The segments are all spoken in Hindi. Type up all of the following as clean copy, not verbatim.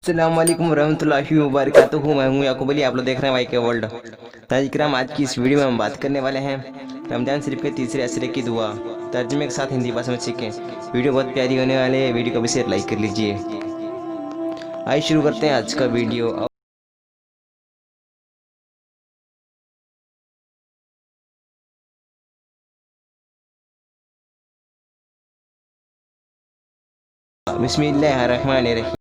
अस्सलामुअलैकुम रहमतुल्लाहि व बरकातुहू। मैं हूँ याकूब अली, आप लोग देख रहे हैं वाई के वर्ल्ड। ताजिक्राम, आज की इस वीडियो में हम बात करने वाले हैं रमजान शरीफ के तीसरे असरे की दुआ, तर्जुमे के साथ हिंदी भाषा में सीखें। वीडियो बहुत प्यारी होने वाली है, वीडियो को भी शेयर लाइक कर लीजिए। आइए शुरू करते हैं आज का वीडियो। बिस्मिल्लाहिर्रहमानिर्रहीम।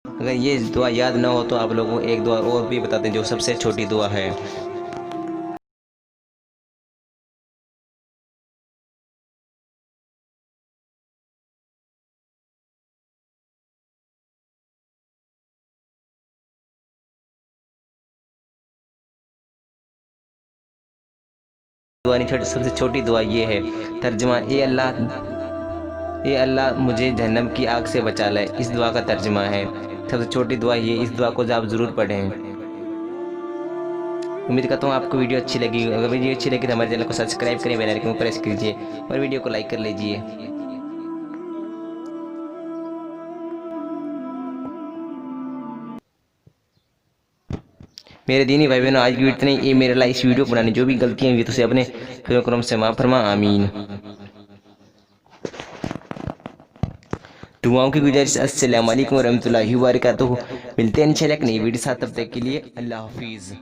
अगर ये दुआ याद ना हो तो आप लोगों को एक दुआ और भी बताते हैं जो सबसे छोटी दुआ है। दुआ नहीं, छोटी सबसे छोटी दुआ ये है। तर्जुमा, ए अल्लाह मुझे जहन्नम की आग से बचा ले। इस दुआ का तर्जुमा है। सबसे छोटी दुआ ये, इस दुआ को आप ज़रूर पढ़ें। उम्मीद करता हूँ आपको वीडियो अच्छी लगी। अगर वीडियो अच्छी लगी तो हमारे चैनल को सब्सक्राइब करें, बेल आइकन को प्रेस कीजिए और वीडियो को लाइक कर लीजिए। मेरे दीनी भाई बहनों, आज की वीडियो इतनी। ये मेरे लिए इस वीडियो को बनाने जो भी गलतियाँ हुई तो उसे अपने करम से माफ़ फरमा, आमीन। दुआओं की गुजारिश। अस्सलाम वालेकुम रहमतुल्लाहि व बरकातुहू। मिलते हैं इंशाल्लाह एक नई वीडियो साथ, तब तक के लिए अल्लाह हाफिज़।